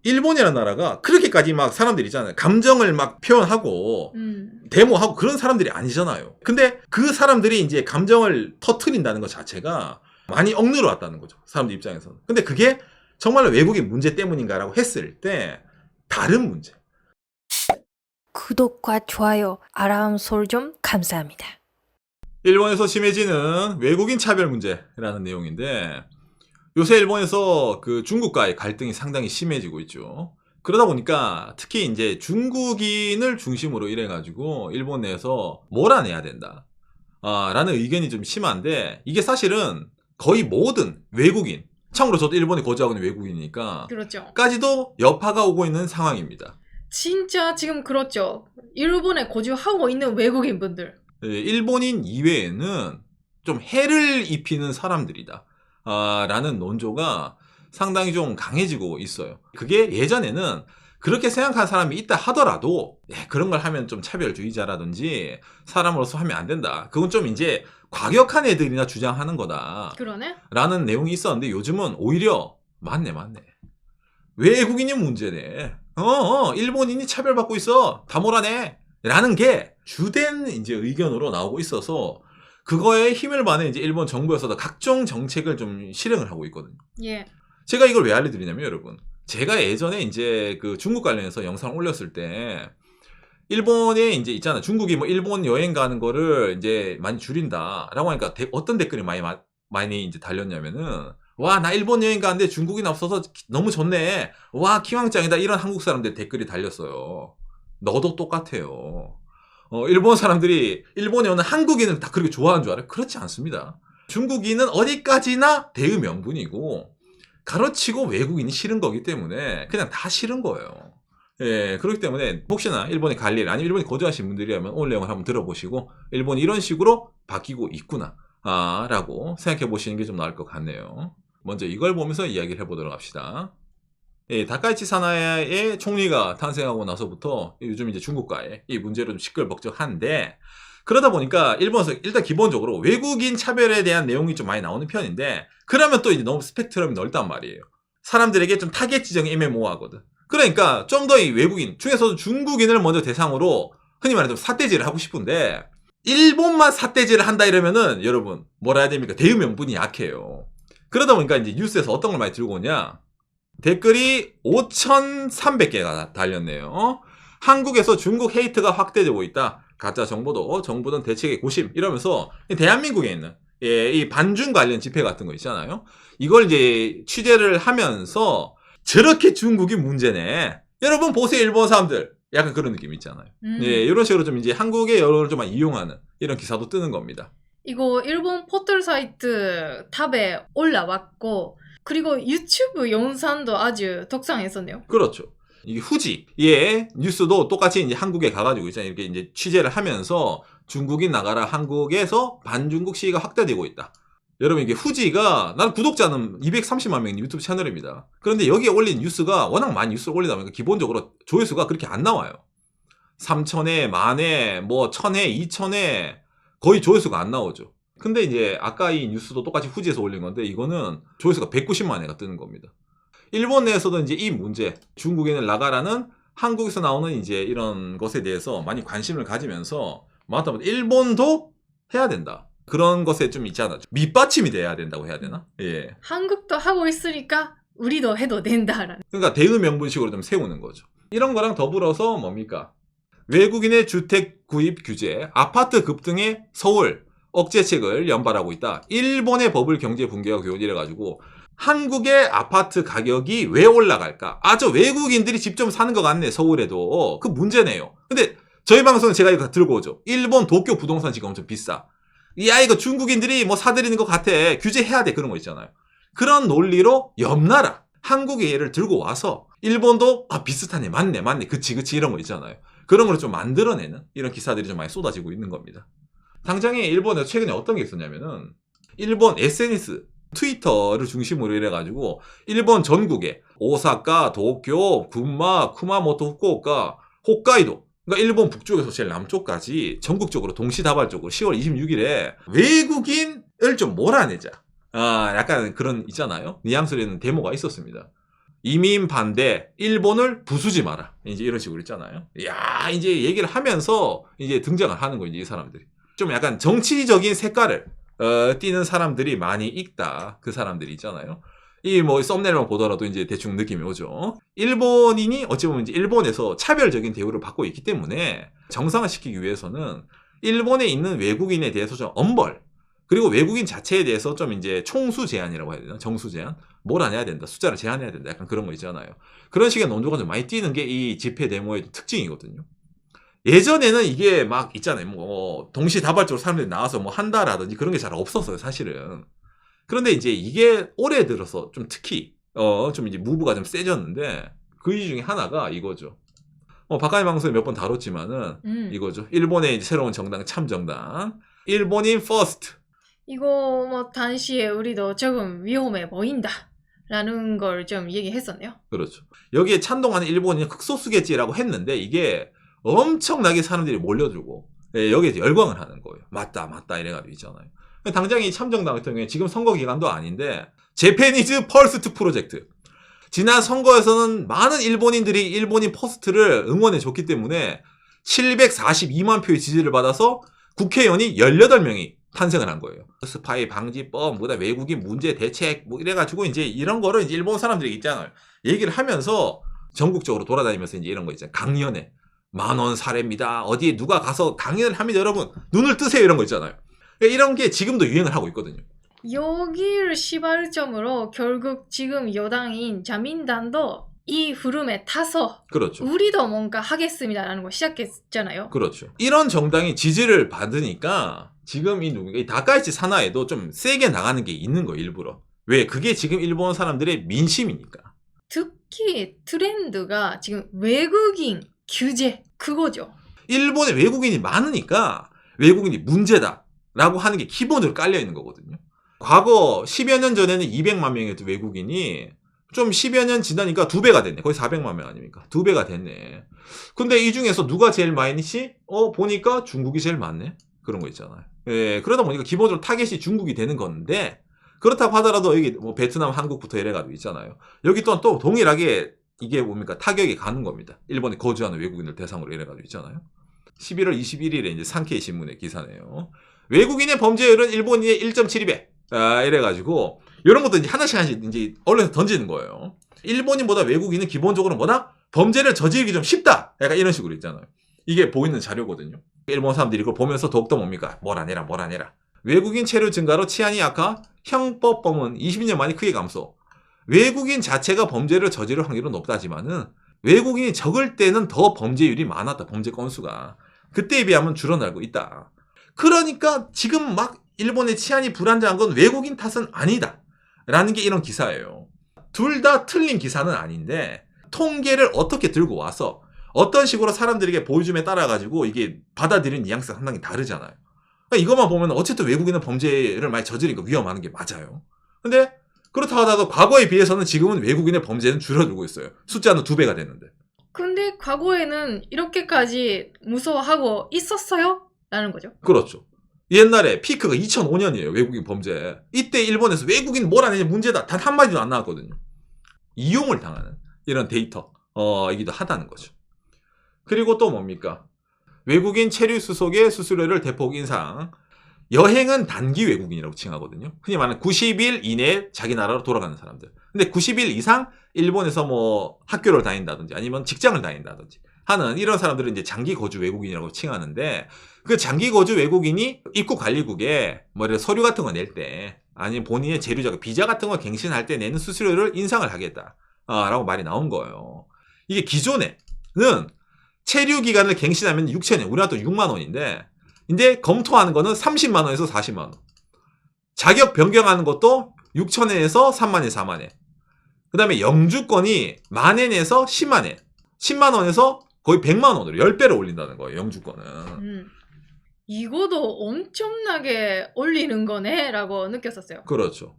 일본이라는 나라가 그렇게까지 막 사람들 있잖아요. 감정을 막 표현하고 데모하고 그런 사람들이 아니잖아요. 근데 그 사람들이 이제 감정을 터트린다는 것 자체가 많이 억누러왔다는 거죠. 사람들 입장에서는. 근데 그게 정말로 외국인 문제 때문인가라고 했을 때 다른 문제. 구독과 좋아요, 알람 설정 감사합니다. 일본에서 심해지는 외국인 차별 문제라는 내용인데 요새 일본에서 그 중국과의 갈등이 상당히 심해지고 있죠. 그러다 보니까 특히 이제 중국인을 중심으로 이래가지고 일본 내에서 몰아내야 된다. 라는 의견이 좀 심한데 이게 사실은 거의 모든 외국인, 참고로 저도 일본에 거주하고 있는 외국인이니까 그렇죠. 까지도 여파가 오고 있는 상황입니다. 진짜 지금 그렇죠. 일본에 거주하고 있는 외국인분들. 일본인 이외에는 좀 해를 입히는 사람들이다. 라는 논조가 상당히 좀 강해지고 있어요. 그게 예전에는 그렇게 생각하는 사람이 있다 하더라도 그런 걸 하면 좀 차별주의자라든지 사람으로서 하면 안 된다. 그건 좀 이제 과격한 애들이나 주장하는 거다. 그러네? 라는 내용이 있었는데 요즘은 오히려 맞네. 외국인이 문제네. 일본인이 차별받고 있어. 다 몰아내. 라는 게 주된 이제 의견으로 나오고 있어서 그거에 힘을 받는 이제 일본 정부에서도 각종 정책을 좀 실행을 하고 있거든요. 예. 제가 이걸 왜 알려드리냐면 여러분. 제가 예전에 이제 그 중국 관련해서 영상을 올렸을 때 일본에 이제 있잖아. 중국이 뭐 일본 여행 가는 거를 이제 많이 줄인다라고 하니까 어떤 댓글이 많이 이제 달렸냐면은 와, 나 일본 여행 가는데 중국인 없어서 너무 좋네. 와, 기왕짱이다. 이런 한국 사람들 댓글이 달렸어요. 너도 똑같아요. 일본 사람들이 일본에 오는 한국인을 다 그렇게 좋아하는 줄 알아요? 그렇지 않습니다. 중국인은 어디까지나 대의명분이고 가로치고 외국인이 싫은 거기 때문에 그냥 다 싫은 거예요. 예, 그렇기 때문에 혹시나 일본에 갈 일, 아니면 일본에 거주하신 분들이라면 오늘 내용을 한번 들어보시고 일본이 이런 식으로 바뀌고 있구나 라고 생각해 보시는 게 좀 나을 것 같네요. 먼저 이걸 보면서 이야기를 해보도록 합시다. 예, 다카이치 사나야의 총리가 탄생하고 나서부터 요즘 이제 중국과의 이 문제로 좀 시끌벅적한데 그러다 보니까 일본에서 일단 기본적으로 외국인 차별에 대한 내용이 좀 많이 나오는 편인데 그러면 또 이제 너무 스펙트럼이 넓단 말이에요. 사람들에게 좀 타겟 지정이 애매모호하거든. 그러니까 좀 더 이 외국인 중에서도 중국인을 먼저 대상으로 흔히 말해서 삿대질을 하고 싶은데 일본만 삿대질을 한다 이러면은 여러분 뭐라 해야 됩니까? 대의명분이 약해요. 그러다 보니까 이제 뉴스에서 어떤 걸 많이 들고 오냐? 댓글이 5,300개가 달렸네요. 한국에서 중국 헤이트가 확대되고 있다. 가짜 정보도 정부는 대책의 고심 이러면서 대한민국에 있는 이 반중 관련 집회 같은 거 있잖아요. 이걸 이제 취재를 하면서 저렇게 중국이 문제네. 여러분 보세요 일본 사람들. 약간 그런 느낌 있잖아요. 예, 이런 식으로 좀 이제 한국의 여론을 좀 이용하는 이런 기사도 뜨는 겁니다. 이거 일본 포털 사이트 탑에 올라왔고 그리고 유튜브 영상도 아주 독창했었네요. 그렇죠. 이게 후지의 뉴스도 똑같이 이제 한국에 가가지고 있잖아요. 이렇게 이제 취재를 하면서 중국인 나가라 한국에서 반중국 시위가 확대되고 있다. 여러분 이게 후지가 나는 구독자는 230만 명의 유튜브 채널입니다. 그런데 여기에 올린 뉴스가 워낙 많이 뉴스를 올리다 보니까 기본적으로 조회수가 그렇게 안 나와요. 3,000회, 10,000회, 뭐 1,000회, 2,000회 거의 조회수가 안 나오죠. 근데 이제 아까 이 뉴스도 똑같이 후지에서 올린 건데 이거는 조회수가 190만 회가 뜨는 겁니다. 일본 내에서도 이제 이 문제, 중국인을 나가라는 한국에서 나오는 이제 이런 것에 대해서 많이 관심을 가지면서 맞다 일본도 해야 된다. 그런 것에 좀 있잖아. 밑받침이 돼야 된다고 해야 되나? 예. 한국도 하고 있으니까 우리도 해도 된다라는. 그러니까 대의명분식으로 좀 세우는 거죠. 이런 거랑 더불어서 뭡니까? 외국인의 주택 구입 규제, 아파트 급등의 서울 억제책을 연발하고 있다. 일본의 버블 경제 붕괴와 교훈 이래가지고 한국의 아파트 가격이 왜 올라갈까? 저 외국인들이 직접 사는 것 같네, 서울에도. 그 문제네요. 근데 저희 방송은 제가 이거 들고 오죠. 일본 도쿄 부동산 지금 엄청 비싸. 이거 중국인들이 뭐 사들이는 것 같아. 규제해야 돼. 그런 거 있잖아요. 그런 논리로 옆 나라, 한국의 예를 들고 와서 일본도 비슷하네. 맞네. 그치. 이런 거 있잖아요. 그런 걸 좀 만들어내는 이런 기사들이 좀 많이 쏟아지고 있는 겁니다. 당장에 일본에 최근에 어떤 게 있었냐면은 일본 SNS 트위터를 중심으로 이래가지고 일본 전국에 오사카, 도쿄, 군마, 쿠마모토, 후쿠오카, 홋카이도 그러니까 일본 북쪽에서 제일 남쪽까지 전국적으로 동시다발적으로 10월 26일에 외국인을 좀 몰아내자. 약간 그런 있잖아요. 뉘앙스로 있는 데모가 있었습니다. 이민 반대, 일본을 부수지 마라. 이제 이런 식으로 있잖아요. 야, 이제 얘기를 하면서 이제 등장을 하는 거예요, 이 사람들이. 좀 약간 정치적인 색깔을 띠는 사람들이 많이 있다. 그 사람들이 있잖아요. 이 뭐 썸네일만 보더라도 이제 대충 느낌이 오죠. 일본인이 어찌 보면 이제 일본에서 차별적인 대우를 받고 있기 때문에 정상화시키기 위해서는 일본에 있는 외국인에 대해서 좀 엄벌, 그리고 외국인 자체에 대해서 좀 이제 총수 제한이라고 해야 되나? 정수 제한? 뭘 안 해야 된다. 숫자를 제한해야 된다. 약간 그런 거 있잖아요. 그런 식의 논조가 좀 많이 띄는 게 이 집회 데모의 특징이거든요. 예전에는 이게 막 있잖아요. 뭐 동시다발적으로 사람들이 나와서 뭐 한다라든지 그런 게 잘 없었어요, 사실은. 그런데 이제 이게 올해 들어서 좀 특히 좀 이제 무브가 좀 세졌는데 그 이유 중에 하나가 이거죠. 박하이 방송에 몇 번 다뤘지만은 이거죠. 일본의 이제 새로운 정당 참정당, 일본인 퍼스트. 이거 뭐 당시에 우리도 조금 위험해 보인다라는 걸 좀 얘기했었네요. 그렇죠. 여기에 찬동하는 일본인이 극소수겠지라고 했는데 이게 엄청나게 사람들이 몰려들고 여기에 열광을 하는 거예요. 맞다 맞다 이래가지고 있잖아요. 당장 이 참정당 같은 경우에 지금 선거 기간도 아닌데 제페니즈 퍼스트 프로젝트. 지난 선거에서는 많은 일본인들이 일본인 퍼스트를 응원해 줬기 때문에 742만 표의 지지를 받아서 국회의원이 18명이 탄생을 한 거예요. 스파이 방지법, 뭐다 외국인 문제 대책, 뭐 이래가지고 이제 이런 거를 이제 일본 사람들이 있잖아요. 얘기를 하면서 전국적으로 돌아다니면서 이제 이런 거 있잖아요. 강연에 10,000원 사례입니다. 어디에 누가 가서 강연을 합니다. 여러분 눈을 뜨세요. 이런 거 있잖아요. 이런 게 지금도 유행을 하고 있거든요. 여기를 시발점으로 결국 지금 여당인 자민당도 이 흐름에 타서 그렇죠. 우리도 뭔가 하겠습니다라는 거 시작했잖아요. 그렇죠. 이런 정당이 지지를 받으니까 지금 이 다카이치 사나에도 좀 세게 나가는 게 있는 거예요, 일부러. 왜? 그게 지금 일본 사람들의 민심이니까. 특히 트렌드가 지금 외국인 규제 그거죠. 일본에 외국인이 많으니까 외국인이 문제다라고 하는 게 기본으로 깔려 있는 거거든요. 과거 10여 년 전에는 200만 명이었던 외국인이 좀 10여 년 지나니까 2배가 됐네. 거의 400만 명 아닙니까? 2배가 됐네. 근데 이 중에서 누가 제일 많이시? 보니까 중국이 제일 많네. 그런 거 있잖아요. 예, 그러다 보니까 기본적으로 타겟이 중국이 되는 건데, 그렇다고 하더라도 여기 뭐 베트남, 한국부터 이래가지고 있잖아요. 여기 또 동일하게 이게 뭡니까? 타격이 가는 겁니다. 일본에 거주하는 외국인들 대상으로 이래가지고 있잖아요. 11월 21일에 이제 산케이 신문의 기사네요. 외국인의 범죄율은 일본인의 1.72배. 이래가지고, 이런 것도 이제 하나씩 이제 언론에서 던지는 거예요. 일본인보다 외국인은 기본적으로 뭐다? 범죄를 저지르기 좀 쉽다. 약간 이런 식으로 있잖아요. 이게 보이는 자료거든요. 일본 사람들이 이걸 보면서 더욱더 뭡니까? 뭘 안 해라. 외국인 체류 증가로 치안이 악화, 형법범은 20년 만에 크게 감소. 외국인 자체가 범죄를 저지를 확률은 높다지만은 외국인이 적을 때는 더 범죄율이 많았다. 범죄 건수가. 그때에 비하면 줄어들고 있다. 그러니까 지금 막 일본의 치안이 불안정한 건 외국인 탓은 아니다. 라는 게 이런 기사예요. 둘 다 틀린 기사는 아닌데 통계를 어떻게 들고 와서 어떤 식으로 사람들에게 보여줌에 따라가지고 이게 받아들이는 뉘앙스가 상당히 다르잖아요. 그러니까 이것만 보면 어쨌든 외국인은 범죄를 많이 저지르니까 위험하는 게 맞아요. 근데 그렇다고 하더라도 과거에 비해서는 지금은 외국인의 범죄는 줄어들고 있어요. 숫자는 2배가 됐는데. 근데 과거에는 이렇게까지 무서워하고 있었어요? 라는 거죠. 그렇죠. 옛날에 피크가 2005년이에요. 외국인 범죄. 이때 일본에서 외국인 뭘 안 했냐 문제다. 단 한마디도 안 나왔거든요. 이용을 당하는 이런 데이터 이기도 하다는 거죠. 그리고 또 뭡니까? 외국인 체류 수속의 수수료를 대폭 인상. 여행은 단기 외국인이라고 칭하거든요. 흔히 말하는 90일 이내에 자기 나라로 돌아가는 사람들. 근데 90일 이상 일본에서 뭐 학교를 다닌다든지 아니면 직장을 다닌다든지 하는 이런 사람들은 이제 장기 거주 외국인이라고 칭하는데, 그 장기 거주 외국인이 입국 관리국에 뭐 서류 같은 거 낼 때 아니면 본인의 재료자가 비자 같은 거 갱신할 때 내는 수수료를 인상을 하겠다 라고 말이 나온 거예요. 이게 기존에는 체류 기간을 갱신하면 6,000원, 우리나라도 6만 원인데 이제 검토하는 거는 30만 원에서 40만 원. 자격 변경하는 것도 6,000원에서 3만 원, 4만 원. 그 다음에 영주권이 10,000원에서 10만 원. 10만 원에서 거의 100만 원으로 10배를 올린다는 거예요, 영주권은. 이거도 엄청나게 올리는 거네 라고 느꼈었어요. 그렇죠.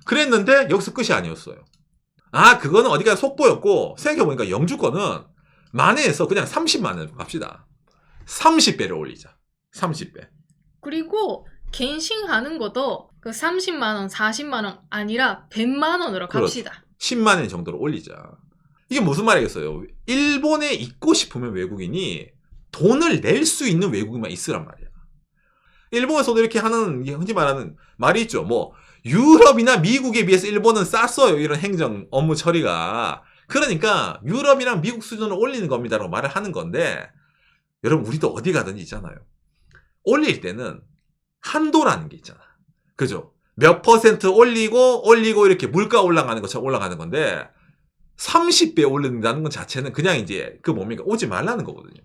그랬는데 여기서 끝이 아니었어요. 그거는 어디가 속보였고, 생각해보니까 영주권은 만회에서 그냥 30만 원 갑시다. 30배를 올리자. 30배. 그리고 갱신하는 것도 그 30만 원, 40만 원 아니라 100만 원으로 갑시다. 그렇죠. 10만 엔 정도로 올리자. 이게 무슨 말이겠어요? 일본에 있고 싶으면 외국인이 돈을 낼 수 있는 외국인만 있으란 말이야. 일본에서도 이렇게 하는, 흔히 말하는 말이 있죠. 뭐 유럽이나 미국에 비해서 일본은 쌌어요. 이런 행정 업무 처리가. 그러니까 유럽이랑 미국 수준을 올리는 겁니다라고 말을 하는 건데, 여러분 우리도 어디 가든지 있잖아요. 올릴 때는 한도라는 게 있잖아. 그죠? 몇 퍼센트 올리고 이렇게 물가 올라가는 것처럼 올라가는 건데, 30배 올린다는 것 자체는 그냥 이제 그 뭡니까? 오지 말라는 거거든요.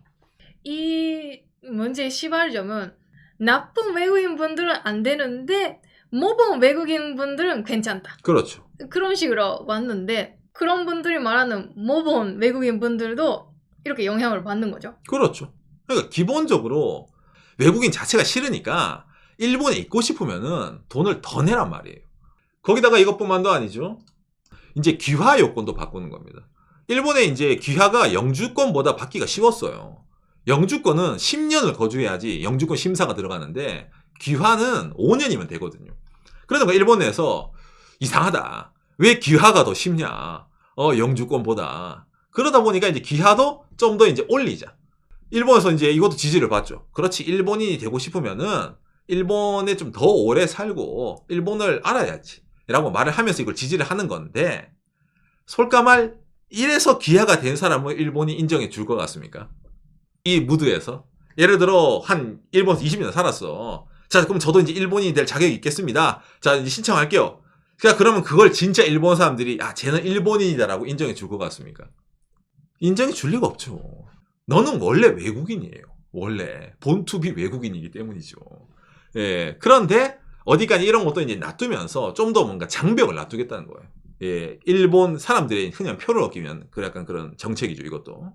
이 문제의 시발점은 나쁜 외국인분들은 안 되는데 모범 외국인분들은 괜찮다. 그렇죠. 그런 식으로 왔는데 그런 분들이 말하는 모범 외국인분들도 이렇게 영향을 받는 거죠. 그렇죠. 그러니까 기본적으로 외국인 자체가 싫으니까 일본에 있고 싶으면은 돈을 더 내란 말이에요. 거기다가 이것뿐만도 아니죠. 이제 귀화 요건도 바꾸는 겁니다. 일본에 이제 귀화가 영주권보다 받기가 쉬웠어요. 영주권은 10년을 거주해야지 영주권 심사가 들어가는데 귀화는 5년이면 되거든요. 그러니까 일본 내에서 이상하다. 왜 귀화가 더 쉽냐? 영주권보다. 그러다 보니까 이제 귀화도 좀 더 이제 올리자. 일본에서 이제 이것도 지지를 받죠. 그렇지, 일본인이 되고 싶으면은 일본에 좀 더 오래 살고 일본을 알아야지 라고 말을 하면서 이걸 지지를 하는 건데, 솔까말 이래서 귀화가 된 사람을 일본이 인정해 줄 것 같습니까? 이 무드에서 예를 들어 한 일본에서 20년 살았어. 자, 그럼 저도 이제 일본인이 될 자격이 있겠습니다. 자, 이제 신청할게요. 그러면 그걸 진짜 일본 사람들이 쟤는 일본인이다라고 인정해 줄 것 같습니까? 인정해 줄 리가 없죠. 너는 원래 외국인이에요. 원래 본투비 외국인이기 때문이죠. 예. 그런데 어디까지 이런 것도 이제 놔두면서 좀 더 뭔가 장벽을 놔두겠다는 거예요. 예. 일본 사람들의 흔히 표를 얻기 위한 약간 그런 정책이죠, 이것도.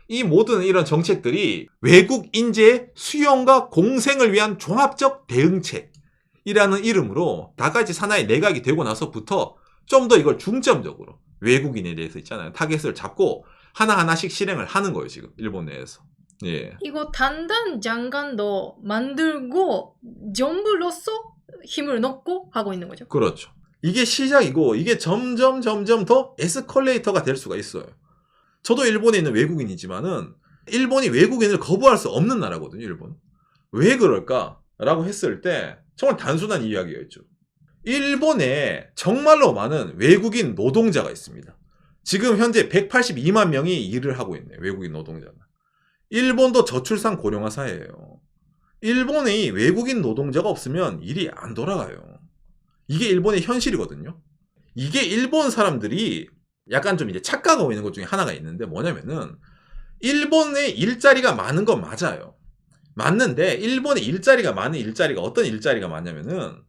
이 모든 이런 정책들이 외국 인재 수용과 공생을 위한 종합적 대응책이라는 이름으로 다가이치 사나이 내각이 되고 나서부터 좀 더 이걸 중점적으로 외국인에 대해서 있잖아요. 타겟을 잡고 하나하나씩 실행을 하는 거예요, 지금 일본 내에서. 예. 이거 단단 장관도 만들고 정부로서 힘을 넣고 하고 있는 거죠. 그렇죠. 이게 시작이고 이게 점점 더 에스컬레이터가 될 수가 있어요. 저도 일본에 있는 외국인이지만은 일본이 외국인을 거부할 수 없는 나라거든요, 일본. 왜 그럴까라고 했을 때 정말 단순한 이야기였죠. 일본에 정말로 많은 외국인 노동자가 있습니다. 지금 현재 182만 명이 일을 하고 있네요, 외국인 노동자가. 일본도 저출산 고령화 사회예요. 일본에 외국인 노동자가 없으면 일이 안 돌아가요. 이게 일본의 현실이거든요. 이게 일본 사람들이 약간 좀 이제 착각하고 있는 것 중에 하나가 있는데, 뭐냐면은 일본에 일자리가 많은 건 맞아요. 맞는데 일본에 일자리가 많은 일자리가 어떤 일자리가 많냐면은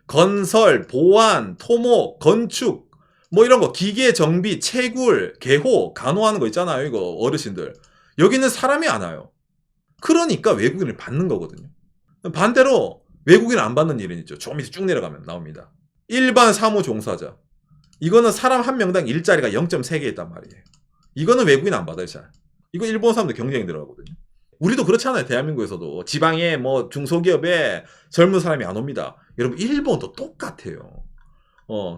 건설, 보안, 토목, 건축 뭐 이런 거, 기계 정비, 채굴, 개호, 간호하는 거 있잖아요. 이거 어르신들. 여기는 사람이 안 와요. 그러니까 외국인을 받는 거거든요. 반대로 외국인 안 받는 일은 있죠. 좀 밑에 쭉 내려가면 나옵니다. 일반 사무 종사자. 이거는 사람 한 명당 일자리가 0.3개 있단 말이에요. 이거는 외국인 안 받아요, 잘. 이거 일본 사람들 경쟁이 들어가거든요. 우리도 그렇잖아요. 대한민국에서도 지방에 뭐 중소기업에 젊은 사람이 안 옵니다. 여러분 일본도 똑같아요.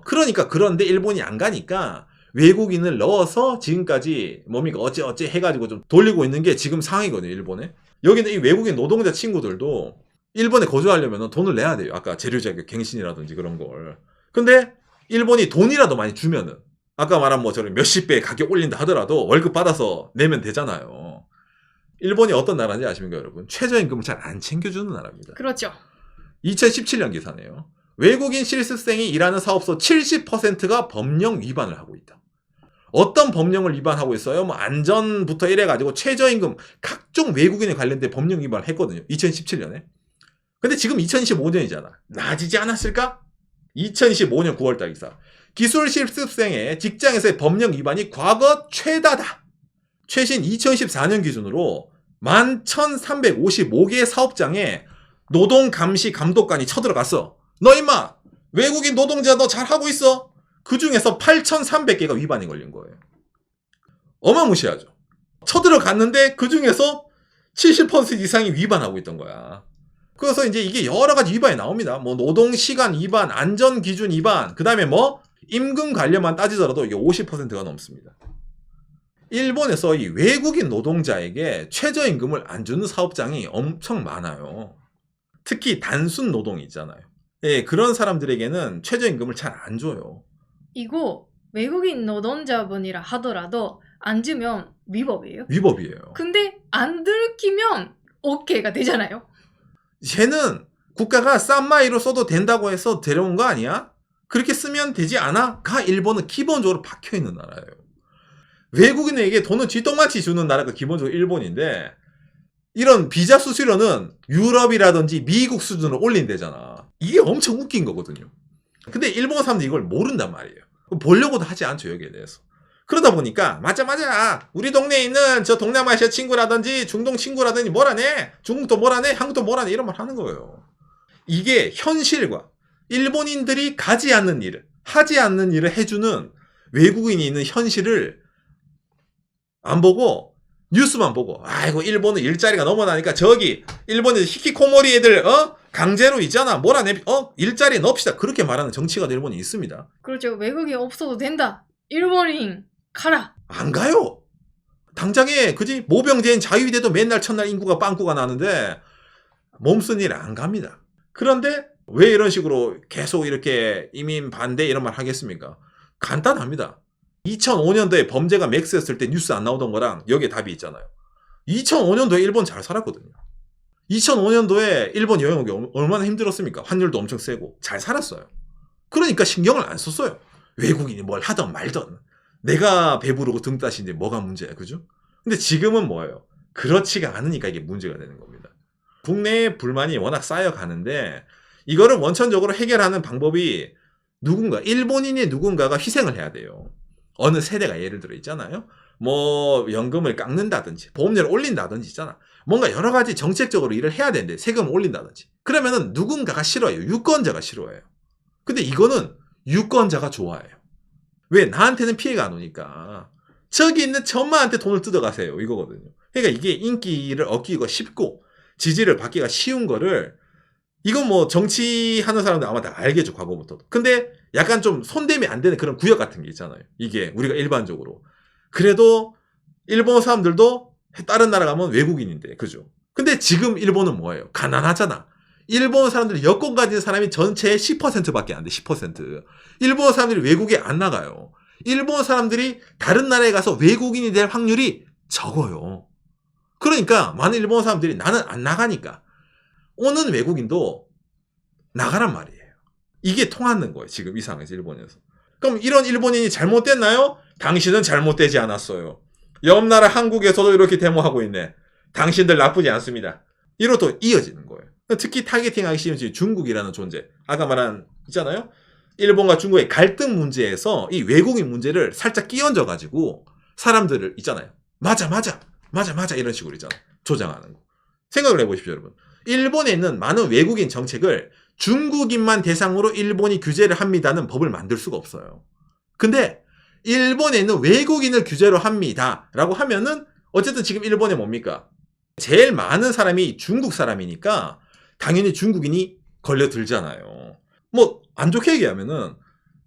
그러니까 그런데 일본이 안 가니까 외국인을 넣어서 지금까지 뭡니까 어째 해가지고 좀 돌리고 있는 게 지금 상황이거든요, 일본에. 여기는 이 외국인 노동자 친구들도 일본에 거주하려면 돈을 내야 돼요. 아까 재료자격 갱신이라든지 그런 걸. 근데 일본이 돈이라도 많이 주면은 아까 말한 뭐 저런 몇십 배 가격 올린다 하더라도 월급 받아서 내면 되잖아요. 일본이 어떤 나라인지 아십니까, 여러분? 최저임금을 잘 안 챙겨주는 나라입니다. 그렇죠. 2017년 기사네요. 외국인 실습생이 일하는 사업소 70%가 법령 위반을 하고 있다. 어떤 법령을 위반하고 있어요? 뭐 안전부터 이래가지고 최저임금 각종 외국인에 관련된 법령 위반을 했거든요. 2017년에. 근데 지금 2025년이잖아. 나아지지 않았을까? 2025년 9월달 기사. 기술 실습생의 직장에서의 법령 위반이 과거 최다다. 최신 2014년 기준으로 11,355개의 사업장에 노동감시 감독관이 쳐들어갔어. 너 임마 외국인 노동자 너 잘하고 있어? 그 중에서 8,300개가 위반이 걸린 거예요. 어마무시하죠. 쳐들어갔는데 그 중에서 70% 이상이 위반하고 있던 거야. 그래서 이제 이게 여러 가지 위반이 나옵니다. 뭐 노동시간 위반, 안전기준 위반, 그 다음에 뭐 임금 관련만 따지더라도 이게 50%가 넘습니다. 일본에서 이 외국인 노동자에게 최저임금을 안 주는 사업장이 엄청 많아요. 특히 단순 노동이 있잖아요. 예, 그런 사람들에게는 최저임금을 잘 안 줘요. 이거 외국인 노동자분이라 하더라도 안 주면 위법이에요? 위법이에요. 근데 안 들키면 오케이가 되잖아요. 쟤는 국가가 싼마이로 써도 된다고 해서 데려온 거 아니야? 그렇게 쓰면 되지 않아? 가 일본은 기본적으로 박혀있는 나라예요. 외국인에게 돈을 쥐똥마치 주는 나라가 기본적으로 일본인데 이런 비자 수수료는 유럽이라든지 미국 수준으로 올린대잖아. 이게 엄청 웃긴 거거든요. 근데 일본 사람들이 이걸 모른단 말이에요. 보려고도 하지 않죠, 여기에 대해서. 그러다 보니까 맞아 우리 동네에 있는 저 동남아시아 친구라든지 중동 친구라든지 뭐라네, 중국도 뭐라네, 한국도 뭐라네 이런 말 하는 거예요. 이게 현실과 일본인들이 가지 않는 일을, 하지 않는 일을 해주는 외국인이 있는 현실을 안 보고 뉴스만 보고, 아이고 일본은 일자리가 너무 나니까 저기 일본에 히키코모리 애들 강제로 있잖아, 몰아내 일자리 넣읍시다, 그렇게 말하는 정치가 일본이 있습니다. 그렇죠. 외국인 없어도 된다. 일본인 가라. 안 가요. 당장에 그지 모병제인 자위대도 맨날 첫날 인구가 빵꾸가 나는데 몸쓴 일 안 갑니다. 그런데 왜 이런 식으로 계속 이렇게 이민 반대 이런 말 하겠습니까? 간단합니다. 2005년도에 범죄가 맥스였을 때 뉴스 안 나오던 거랑 여기에 답이 있잖아요. 2005년도에 일본 잘 살았거든요. 2005년도에 일본 여행 오기 얼마나 힘들었습니까? 환율도 엄청 세고 잘 살았어요. 그러니까 신경을 안 썼어요. 외국인이 뭘 하든 말든 내가 배부르고 등 따신데 뭐가 문제야, 그죠? 근데 지금은 뭐예요? 그렇지가 않으니까 이게 문제가 되는 겁니다. 국내에 불만이 워낙 쌓여가는데 이거를 원천적으로 해결하는 방법이 누군가, 일본인의 누군가가 희생을 해야 돼요. 어느 세대가 예를 들어 있잖아요. 뭐 연금을 깎는다든지 보험료를 올린다든지 있잖아. 뭔가 여러 가지 정책적으로 일을 해야 되는데 세금을 올린다든지. 그러면은 누군가가 싫어해요. 유권자가 싫어해요. 근데 이거는 유권자가 좋아해요. 왜? 나한테는 피해가 안 오니까. 저기 있는 저 엄마한테 돈을 뜯어가세요, 이거거든요. 그러니까 이게 인기를 얻기가 쉽고 지지를 받기가 쉬운 거를, 이건 뭐 정치하는 사람들 아마 다 알겠죠, 과거부터도. 근데 약간 좀 손대면 안 되는 그런 구역 같은 게 있잖아요. 이게 우리가 일반적으로. 그래도 일본 사람들도 다른 나라 가면 외국인인데, 그죠? 근데 지금 일본은 뭐예요? 가난하잖아. 일본 사람들이 여권 가진 사람이 전체의 10%밖에 안 돼, 10%. 일본 사람들이 외국에 안 나가요. 일본 사람들이 다른 나라에 가서 외국인이 될 확률이 적어요. 그러니까 많은 일본 사람들이 나는 안 나가니까 오는 외국인도 나가란 말이에요. 이게 통하는 거예요, 지금 이 상황에서 일본에서. 그럼 이런 일본인이 잘못됐나요? 당신은 잘못되지 않았어요. 옆 나라 한국에서도 이렇게 데모하고 있네. 당신들 나쁘지 않습니다. 이로 또 이어지는 거예요. 특히 타겟팅하기 쉬운 중국이라는 존재. 아까 말한 있잖아요. 일본과 중국의 갈등 문제에서 이 외국인 문제를 살짝 끼얹어가지고 사람들을 있잖아요. 맞아 이런 식으로 있잖아요. 조장하는 거. 생각을 해보십시오, 여러분. 일본에 있는 많은 외국인 정책을 중국인만 대상으로 일본이 규제를 합니다는 법을 만들 수가 없어요. 근데 일본에 있는 외국인을 규제로 합니다 라고 하면은 어쨌든 지금 일본에 뭡니까? 제일 많은 사람이 중국 사람이니까 당연히 중국인이 걸려들잖아요. 뭐 안 좋게 얘기하면은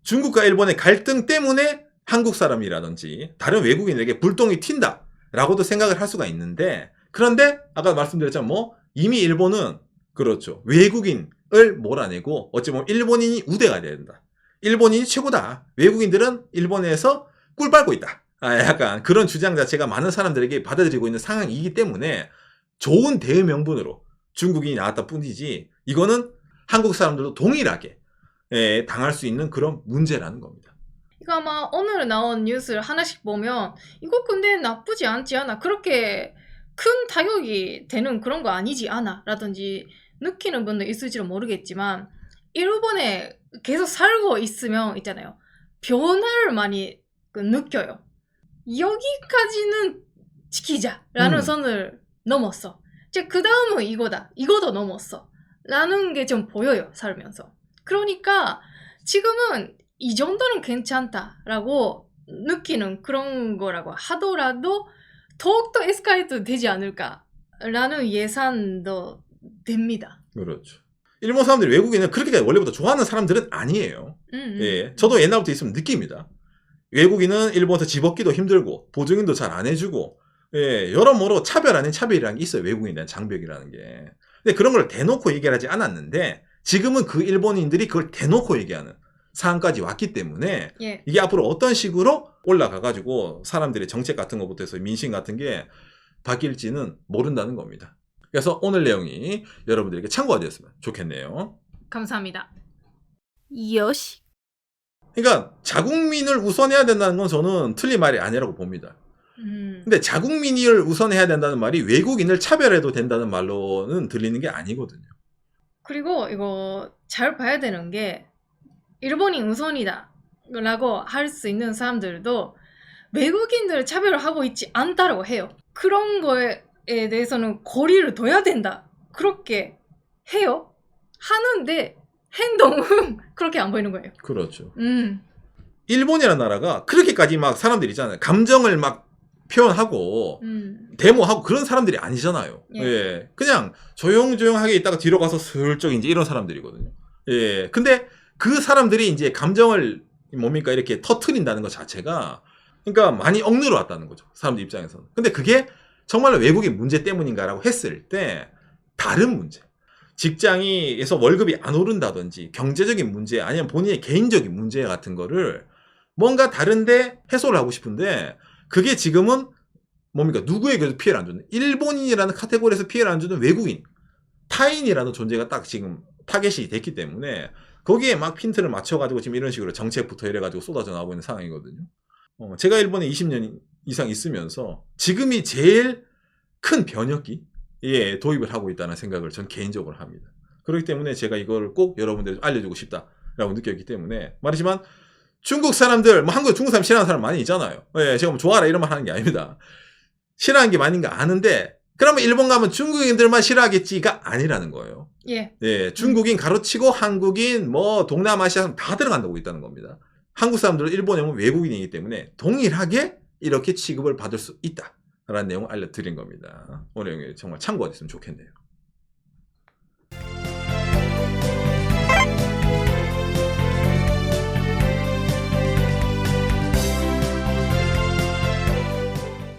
중국과 일본의 갈등 때문에 한국 사람이라든지 다른 외국인에게 불똥이 튄다 라고도 생각을 할 수가 있는데, 그런데 아까 말씀드렸지만 뭐 이미 일본은 그렇죠. 외국인을 몰아내고 어찌 보면 일본인이 우대가 돼야 된다. 일본인이 최고다. 외국인들은 일본에서 꿀 빨고 있다. 약간 그런 주장 자체가 많은 사람들에게 받아들이고 있는 상황이기 때문에 좋은 대응 명분으로 중국인이 나왔다 뿐이지 이거는 한국 사람들도 동일하게 당할 수 있는 그런 문제라는 겁니다. 이거 아마 오늘 나온 뉴스를 하나씩 보면 이거 근데 나쁘지 않지 않아? 그렇게 큰 타격이 되는 그런 거 아니지 않아? 라든지 느끼는 분도 있을지는 모르겠지만 일본에 계속 살고 있으면 있잖아요. 변화를 많이 느껴요. 여기까지는 지키자라는 선을 넘었어. 이제 그 다음은 이거다. 이거도 넘었어. 라는 게 좀 보여요, 살면서. 그러니까 지금은 이 정도는 괜찮다라고 느끼는 그런 거라고 하더라도 더욱더 에스컬레이트 되지 않을까라는 예상도 됩니다. 그렇죠. 일본 사람들이 외국인을 그렇게 원래부터 좋아하는 사람들은 아니에요. 예, 저도 옛날부터 있으면 느낍니다. 외국인은 일본에서 집 얻기도 힘들고 보증인도 잘 안 해주고 예, 여러모로 차별 아닌 차별이라는 게 있어요. 외국인에 대한 장벽이라는 게. 근데 그런 걸 대놓고 얘기를 하지 않았는데 지금은 그 일본인들이 그걸 대놓고 얘기하는 상황까지 왔기 때문에 예. 이게 앞으로 어떤 식으로 올라가가지고 사람들의 정책 같은 것부터 해서 민심 같은 게 바뀔지는 모른다는 겁니다. 그래서 오늘 내용이 여러분들에게 참고가 되었으면 좋겠네요. 감사합니다. 요시. 그러니까 자국민을 우선해야 된다는 건 저는 틀린 말이 아니라고 봅니다. 근데 자국민을 우선해야 된다는 말이 외국인을 차별해도 된다는 말로는 들리는 게 아니거든요. 그리고 이거 잘 봐야 되는 게 일본인 우선이다 라고 할 수 있는 사람들도 외국인들을 차별하고 있지 않다라고 해요. 그런 거에 대해서는 거리를 둬야 된다. 그렇게 해요. 하는데 행동은 그렇게 안 보이는 거예요. 그렇죠. 일본이라는 나라가 그렇게까지 막 사람들 있잖아요. 감정을 막 표현하고 데모하고 그런 사람들이 아니잖아요. 예. 예. 그냥 조용조용하게 있다가 뒤로 가서 슬쩍 이제 이런 사람들이거든요. 예. 근데 그 사람들이 이제 감정을 뭡니까 이렇게 터트린다는 것 자체가 그러니까 많이 억누러 왔다는 거죠. 사람들 입장에서는. 근데 그게 정말로 외국인 문제 때문인가라고 했을 때 다른 문제. 직장에서 월급이 안 오른다든지 경제적인 문제 아니면 본인의 개인적인 문제 같은 거를 뭔가 다른데 해소를 하고 싶은데 그게 지금은 뭡니까 누구에게도 피해를 안 주는 일본인이라는 카테고리에서 피해를 안 주는 외국인 타인이라는 존재가 딱 지금 타겟이 됐기 때문에 거기에 막 핀트를 맞춰가지고 지금 이런 식으로 정책부터 이래가지고 쏟아져 나오고 있는 상황이거든요. 제가 일본에 20년 이상 있으면서 지금이 제일 큰 변혁기에 도입을 하고 있다는 생각을 전 개인적으로 합니다. 그렇기 때문에 제가 이걸 꼭 여러분들에게 알려주고 싶다라고 느꼈기 때문에 말이지만 중국 사람들, 뭐 한국에 중국 사람 싫어하는 사람 많이 있잖아요. 예, 제가 뭐 좋아라 이런 말 하는 게 아닙니다. 싫어하는 게 많은 거 아는데 그러면 일본 가면 중국인들만 싫어하겠지가 아니라는 거예요. 예. 예, 중국인 가로치고 한국인, 뭐 동남아시아 다 들어간다고 있다는 겁니다. 한국 사람들은 일본에 오면 외국인이기 때문에 동일하게 이렇게 취급을 받을 수 있다라는 내용을 알려드린 겁니다. 오늘 정말 참고가 됐으면 좋겠네요.